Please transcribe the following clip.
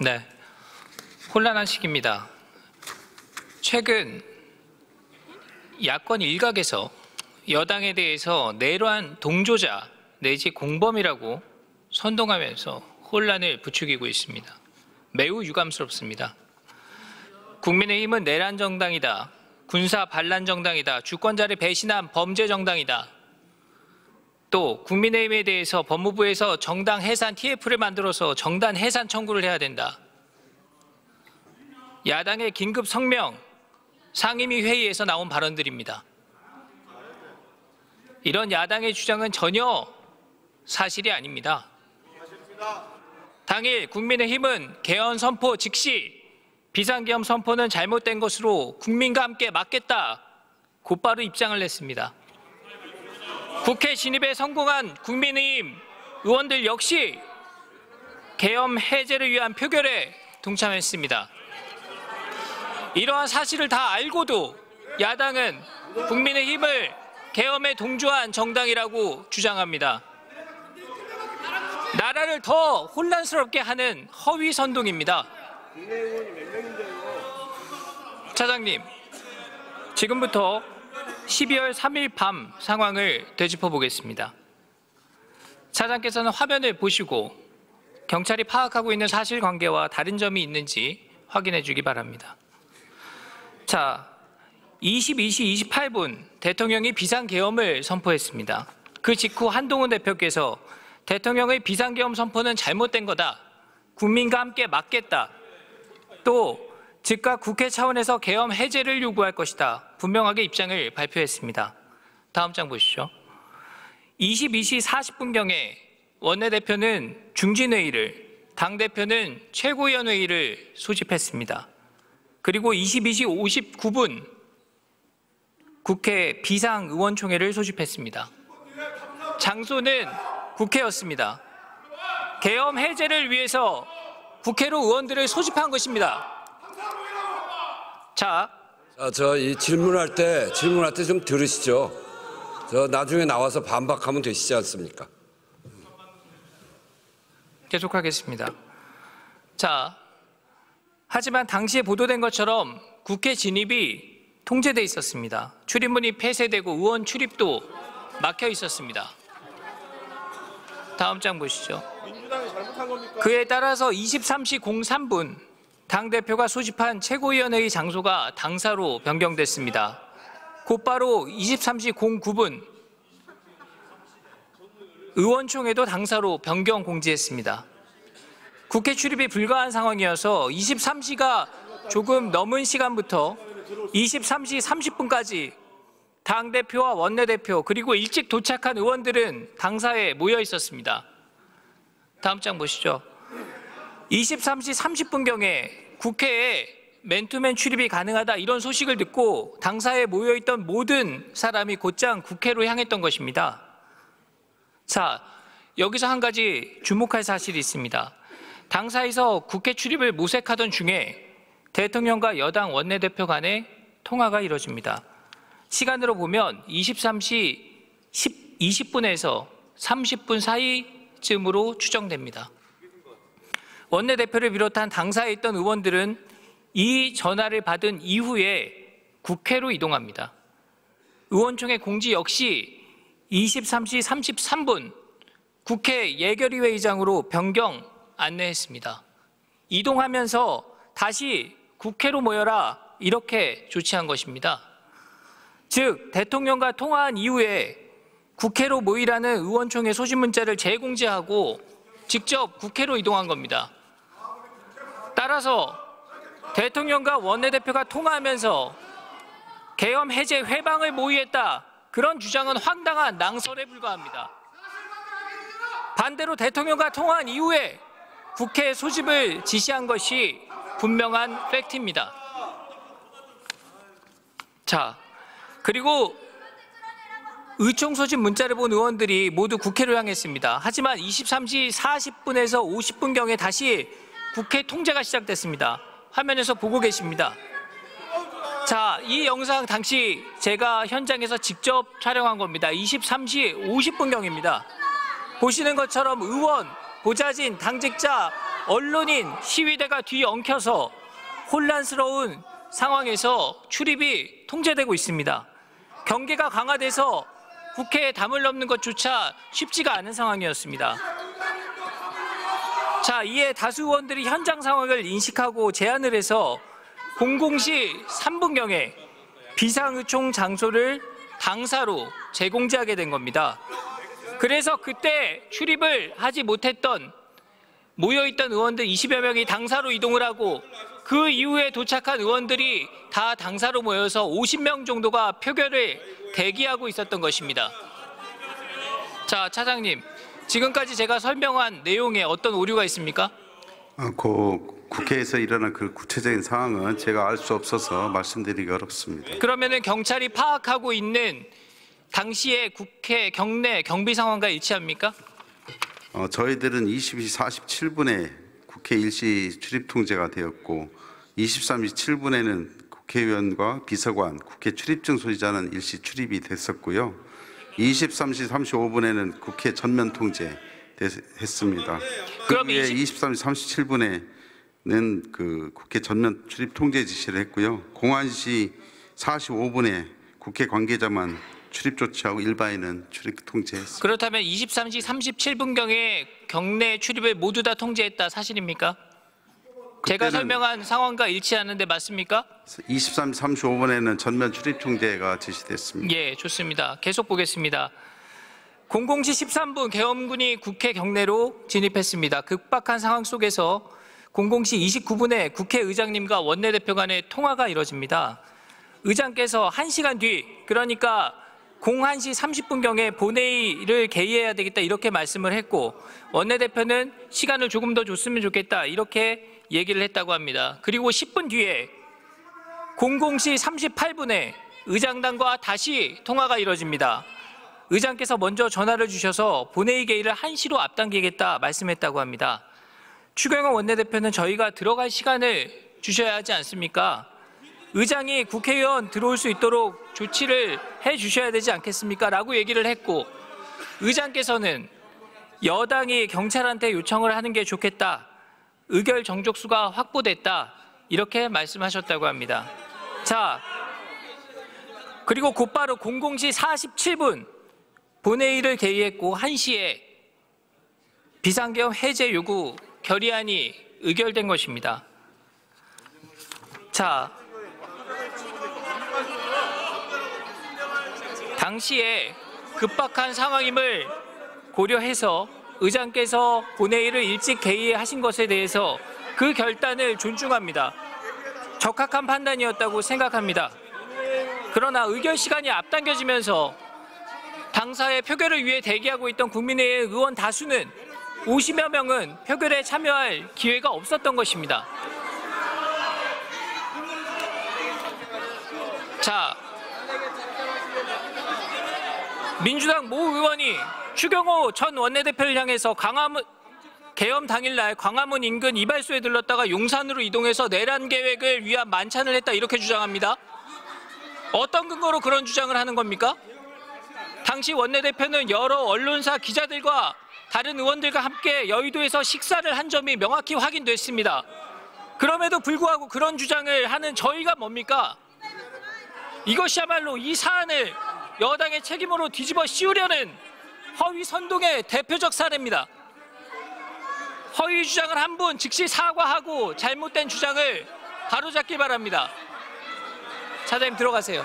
네, 혼란한 시기입니다. 최근 야권 일각에서 여당에 대해서 내로한 동조자 내지 공범이라고 선동하면서 혼란을 부추기고 있습니다. 매우 유감스럽습니다. 국민의힘은 내란 정당이다, 군사 반란 정당이다, 주권자를 배신한 범죄 정당이다. 또 국민의힘에 대해서 법무부에서 정당 해산 TF를 만들어서 정당 해산 청구를 해야 된다. 야당의 긴급 성명, 상임위 회의에서 나온 발언들입니다. 이런 야당의 주장은 전혀 사실이 아닙니다. 당일 국민의힘은 개헌 선포 즉시 비상계엄 선포는 잘못된 것으로 국민과 함께 막겠다 곧바로 입장을 냈습니다. 국회 진입에 성공한 국민의힘 의원들 역시 계엄 해제를 위한 표결에 동참했습니다. 이러한 사실을 다 알고도 야당은 국민의힘을 계엄에 동조한 정당이라고 주장합니다. 나라를 더 혼란스럽게 하는 허위 선동입니다. 차장님, 지금부터 12월 3일 밤 상황을 되짚어 보겠습니다. 차장께서는 화면을 보시고 경찰이 파악하고 있는 사실관계와 다른 점이 있는지 확인해 주기 바랍니다. 자, 22시 28분 대통령이 비상계엄을 선포했습니다. 그 직후 한동훈 대표께서 대통령의 비상계엄 선포는 잘못된 거다, 국민과 함께 막겠다, 또 즉각 국회 차원에서 계엄 해제를 요구할 것이다, 분명하게 입장을 발표했습니다. 다음 장 보시죠. 22시 40분경에 원내대표는 중진회의를, 당대표는 최고위원회의를 소집했습니다. 그리고 22시 59분 국회 비상의원총회를 소집했습니다. 장소는 국회였습니다. 계엄 해제를 위해서 국회로 의원들을 소집한 것입니다. 이 질문할 때 좀 들으시죠. 나중에 나와서 반박하면 되시지 않습니까? 계속하겠습니다. 하지만 당시에 보도된 것처럼 국회 진입이 통제돼 있었습니다. 출입문이 폐쇄되고 의원 출입도 막혀 있었습니다. 다음 장 보시죠. 그에 따라서 23시 03분 당대표가 소집한 최고위원회의 장소가 당사로 변경됐습니다. 곧바로 23시 09분 의원총회도 당사로 변경 공지했습니다. 국회 출입이 불가한 상황이어서 23시가 조금 넘은 시간부터 23시 30분까지 당대표와 원내대표 그리고 일찍 도착한 의원들은 당사에 모여 있었습니다. 다음 장 보시죠. 23시 30분경에 국회에 맨투맨 출입이 가능하다 이런 소식을 듣고 당사에 모여있던 모든 사람이 곧장 국회로 향했던 것입니다. 여기서 한 가지 주목할 사실이 있습니다. 당사에서 국회 출입을 모색하던 중에 대통령과 여당 원내대표 간의 통화가 이뤄집니다. 시간으로 보면 23시 20분에서 30분 사이쯤으로 추정됩니다. 원내대표를 비롯한 당사에 있던 의원들은 이 전화를 받은 이후에 국회로 이동합니다. 의원총회 공지 역시 23시 33분 국회 예결위회의장으로 변경 안내했습니다. 이동하면서 다시 국회로 모여라 이렇게 조치한 것입니다. 즉 대통령과 통화한 이후에 국회로 모이라는 의원총회 소집 문자를 재공지하고 직접 국회로 이동한 겁니다. 따라서 대통령과 원내대표가 통화하면서 계엄 해제 회방을 모의했다, 그런 주장은 황당한 낭설에 불과합니다. 반대로 대통령과 통화한 이후에 국회 소집을 지시한 것이 분명한 팩트입니다. 그리고 의총 소집 문자를 본 의원들이 모두 국회로 향했습니다. 하지만 23시 40분에서 50분경에 다시 국회 통제가 시작됐습니다. 화면에서 보고 계십니다. 이 영상 당시 제가 현장에서 직접 촬영한 겁니다. 23시 50분경입니다. 보시는 것처럼 의원, 보좌진, 당직자, 언론인, 시위대가 뒤엉켜서 혼란스러운 상황에서 출입이 통제되고 있습니다. 경계가 강화돼서 국회에 담을 넘는 것조차 쉽지가 않은 상황이었습니다. 자, 이에 다수 의원들이 현장 상황을 인식하고 제안을 해서 00시 3분경에 비상의총 장소를 당사로 재공지하게 된 겁니다. 그래서 그때 출입을 하지 못했던 모여있던 의원들 20여 명이 당사로 이동을 하고 그 이후에 도착한 의원들이 다 당사로 모여서 50명 정도가 표결을 대기하고 있었던 것입니다. 자, 차장님, 지금까지 제가 설명한 내용에 어떤 오류가 있습니까? 국회에서 일어난 그 구체적인 상황은 제가 알 수 없어서 말씀드리기 어렵습니다. 그러면은 경찰이 파악하고 있는 당시의 국회 경내 경비 상황과 일치합니까? 저희들은 22시 47분에 국회 일시 출입 통제가 되었고 23시 7분에는 국회의원과 비서관, 국회 출입증 소지자는 일시 출입이 됐었고요. 23시 35분에는 국회 전면 통제 했습니다. 그 후에 23시 37분에는 그 국회 전면 출입 통제 지시를 했고요. 01시 45분에 국회 관계자만 출입 조치하고 일반인은 출입 통제했습니다. 그렇다면 23시 37분경에 경내 출입을 모두 다 통제했다 사실입니까? 제가 설명한 상황과 일치하는데 맞습니까? 23시 35분에는 전면 출입 통제가 지시됐습니다. 예, 좋습니다. 계속 보겠습니다. 00시 13분 계엄군이 국회 경내로 진입했습니다. 급박한 상황 속에서 00시 29분에 국회의장님과 원내대표 간의 통화가 이뤄집니다. 의장께서 1시간 뒤, 그러니까 01시 30분경에 본회의를 개의해야 되겠다 이렇게 말씀을 했고 원내대표는 시간을 조금 더 줬으면 좋겠다 이렇게 얘기를 했다고 합니다. 그리고 10분 뒤에 00시 38분에 의장단과 다시 통화가 이뤄집니다. 의장께서 먼저 전화를 주셔서 본회의 개의를 1시로 앞당기겠다 말씀했다고 합니다. 추경호 원내대표는 저희가 들어갈 시간을 주셔야 하지 않습니까? 의장이 국회의원 들어올 수 있도록 조치를 해 주셔야 되지 않겠습니까? 라고 얘기를 했고 의장께서는 여당이 경찰한테 요청을 하는 게 좋겠다. 의결 정족수가 확보됐다. 이렇게 말씀하셨다고 합니다. 자, 그리고 곧바로 00시 47분 본회의를 개의했고 1시에 비상계엄 해제 요구 결의안이 의결된 것입니다. 자, 당시에 급박한 상황임을 고려해서 의장께서 본회의를 일찍 개의하신 것에 대해서 그 결단을 존중합니다. 적합한 판단이었다고 생각합니다. 그러나 의결 시간이 앞당겨지면서 당사의 표결을 위해 대기하고 있던 국민의힘 의원 다수는 50여 명은 표결에 참여할 기회가 없었던 것입니다. 자, 민주당 모 의원이 추경호 전 원내대표를 향해서 계엄 당일날 광화문 인근 이발소에 들렀다가 용산으로 이동해서 내란 계획을 위한 만찬을 했다 이렇게 주장합니다. 어떤 근거로 그런 주장을 하는 겁니까? 당시 원내대표는 여러 언론사 기자들과 다른 의원들과 함께 여의도에서 식사를 한 점이 명확히 확인됐습니다. 그럼에도 불구하고 그런 주장을 하는 저희가 뭡니까? 이것이야말로 이 사안을 여당의 책임으로 뒤집어 씌우려는 허위 선동의 대표적 사례입니다. 허위 주장을 한 분 즉시 사과하고 잘못된 주장을 바로잡기 바랍니다. 차장님 들어가세요.